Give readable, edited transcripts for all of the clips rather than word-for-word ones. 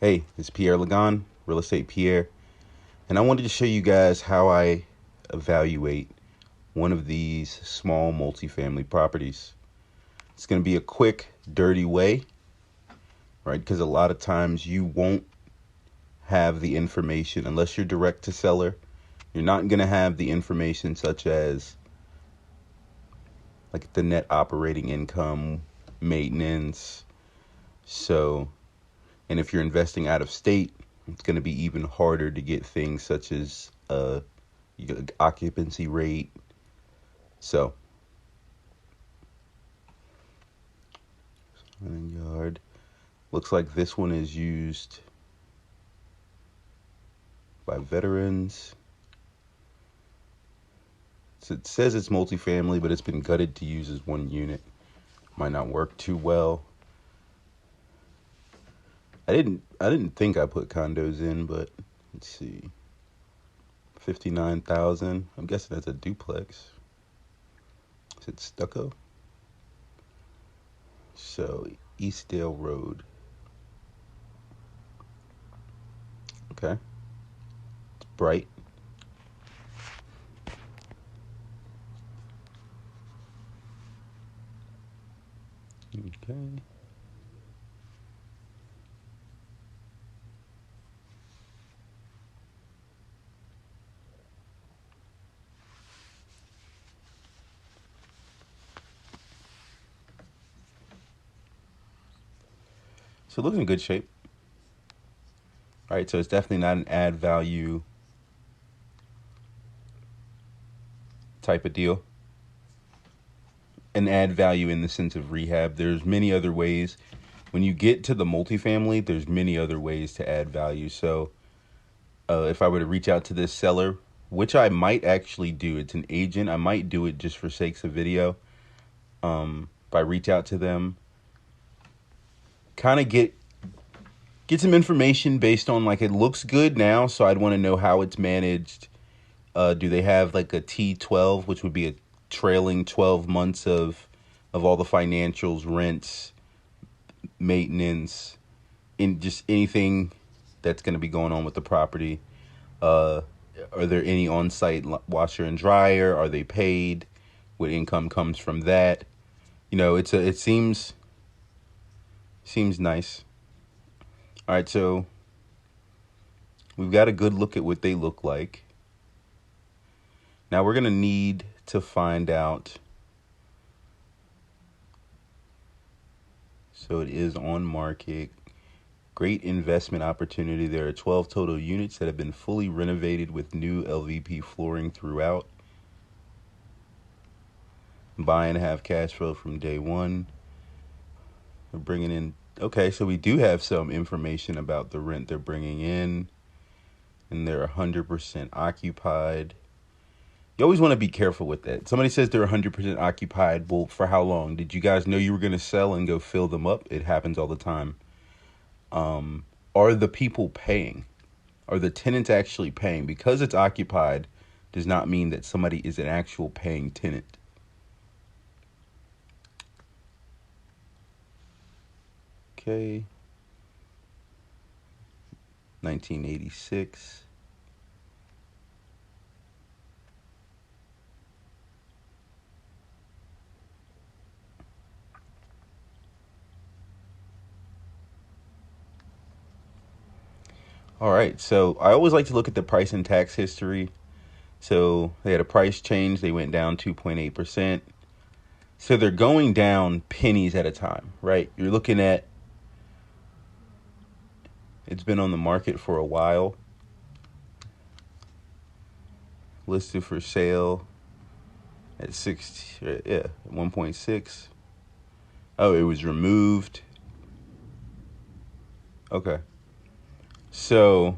Hey, it's Pierre Ligon, Real Estate Pierre, and I wanted to show you guys how I evaluate one of these small multifamily properties. It's going to be a quick, dirty way, right? Because a lot of times you won't have the information unless you're direct to seller. You're not going to have the information such as like the net operating income, maintenance. And if you're investing out of state, it's going to be even harder to get things such as occupancy rate. So, yard looks like this one is used by veterans. So it says it's multifamily, but it's been gutted to use as one unit. Might not work too well. I didn't think I put condos in, but let's see. 59,000. I'm guessing that's a duplex. Is it stucco? So, Eastdale Road. Okay. It's bright. Okay. So it looks in good shape. All right, so it's definitely not an add value type of deal. An add value in the sense of rehab. There's many other ways. When you get to the multifamily, there's many other ways to add value. So if I were to reach out to this seller, which I might actually do, it's an agent. I might do it just for sakes of video. If I reach out to them, kind of get some information based on, like, it looks good now, so I'd want to know how it's managed. Do they have like a T12, which would be a trailing 12 months of all the financials, rents, maintenance, in just anything that's going to be going on with the property? Are there any on-site washer and dryer? Are they paid? What income comes from that? It seems nice. All right, so we've got a good look at what they look like. Now we're going to need to find out. So it is on market. Great investment opportunity. There are 12 total units that have been fully renovated with new LVP flooring throughout. Buy and have cash flow from day one. We're bringing in. Okay, so we do have some information about the rent they're bringing in. And they're 100% occupied. You always want to be careful with that. Somebody says they're 100% occupied. Well, for how long? Did you guys know you were going to sell and go fill them up? It happens all the time. Are the people paying? Are the tenants actually paying? Because it's occupied does not mean that somebody is an actual paying tenant. Okay. 1986. All right, so I always like to look at the price and tax history. So they had a price change. They went down 2.8%. So they're going down pennies at a time, right? You're looking at, it's been on the market for a while. Listed for sale at 1.6. Oh, it was removed. Okay. So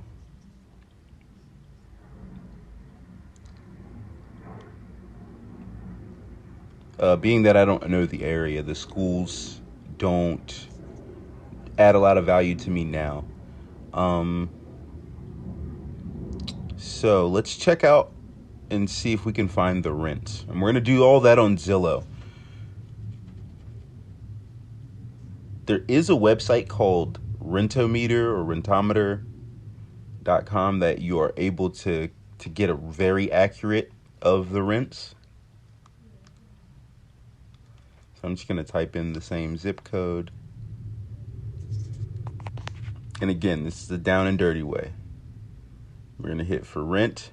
being that I don't know the area, the schools don't add a lot of value to me now. So let's check out and see if we can find the rent. And we're going to do all that on Zillow. There is a website called rentometer or rentometer.com that you are able to get a very accurate of the rents. So I'm just going to type in the same zip code. And again, this is the down and dirty way. We're going to hit for rent.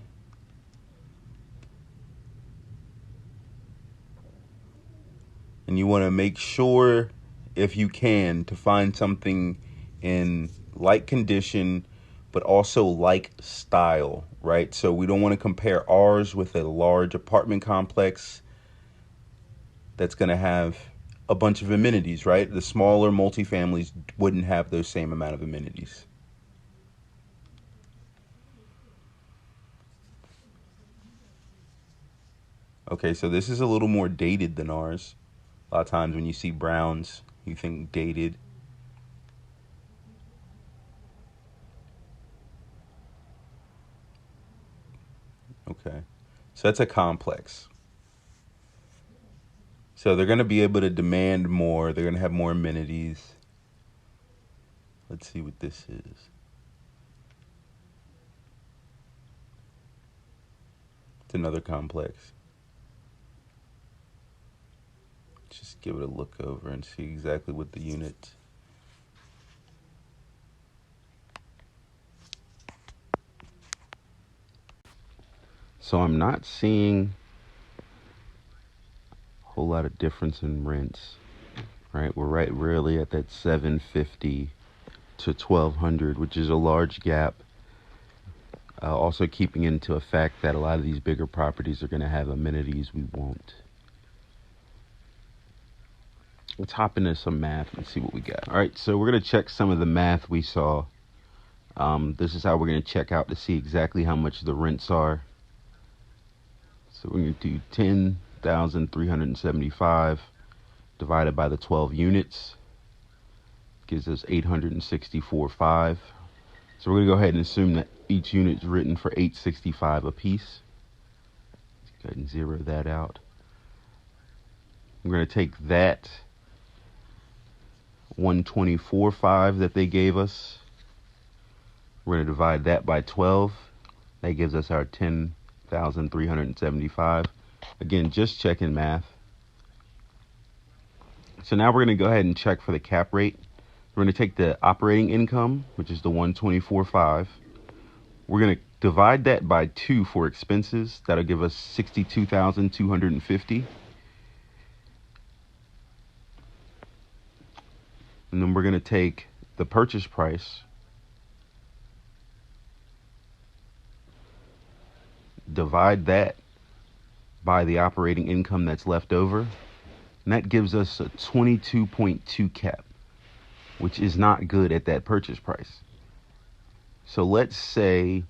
And you want to make sure, if you can, to find something in like condition, but also like style, right? So we don't want to compare ours with a large apartment complex that's going to have a bunch of amenities, right? The smaller multifamilies wouldn't have those same amount of amenities. Okay, so this is a little more dated than ours. A lot of times when you see browns, you think dated. Okay, so that's a complex. So they're going to be able to demand more. They're going to have more amenities. Let's see what this is. It's another complex. Just give it a look over and see exactly what the unit. So I'm not seeing a whole lot of difference in rents, right? We're right really at that 750 to 1200, which is a large gap. Also keeping into effect that a lot of these bigger properties are going to have amenities we won't. Let's hop into some math and see what we got. All right, so we're going to check some of the math we saw. This is how we're going to check out to see exactly how much the rents are. So we're going to do 10,375 divided by the 12 units. Gives us 864.5. So we're going to go ahead and assume that each unit is written for $865 a piece. Let's go ahead and zero that out. We're going to take that 124.5 that they gave us. We're going to divide that by 12. That gives us our 10,375. Again, just checking math. So now we're going to go ahead and check for the cap rate. We're going to take the operating income, which is the 124.5. We're going to divide that by 2 for expenses. That'll give us 62,250. And then we're going to take the purchase price, divide that by the operating income that's left over, and that gives us a 22.2 cap, which is not good at that purchase price. So let's say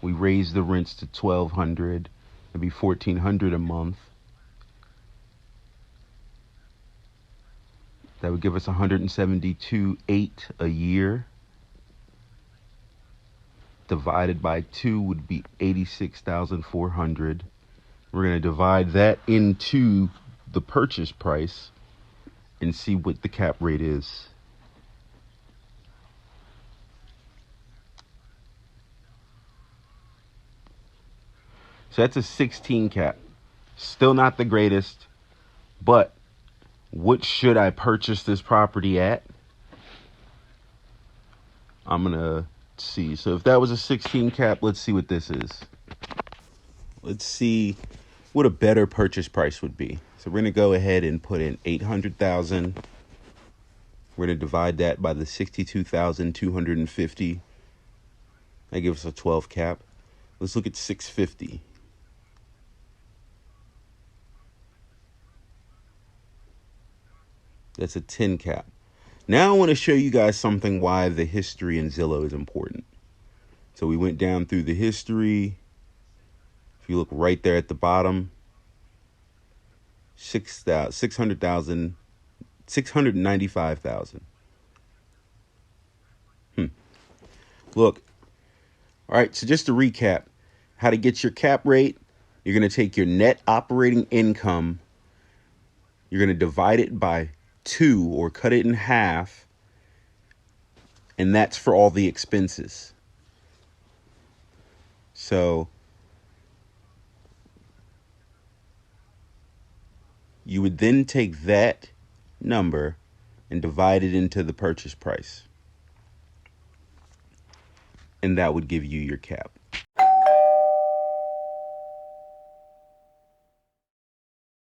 we raise the rents to $1,200, it'd be $1,400 a month. That would give us 172.8 a year. Divided by 2 would be 86,400. We're going to divide that into the purchase price and see what the cap rate is. So that's a 16 cap. Still not the greatest, but what should I purchase this property at? I'm going to see. So if that was a 16 cap, let's see what this is. Let's see what a better purchase price would be. So we're going to go ahead and put in 800,000. We're going to divide that by the 62,250. That gives us a 12 cap. Let's look at 650. That's a 10 cap. Now I want to show you guys something why the history in Zillow is important. So we went down through the history. If you look right there at the bottom, 600,000, 695,000. Look. All right, so just to recap, how to get your cap rate. You're going to take your net operating income, you're going to divide it by 2 or cut it in half, and that's for all the expenses. So you would then take that number and divide it into the purchase price. And that would give you your cap.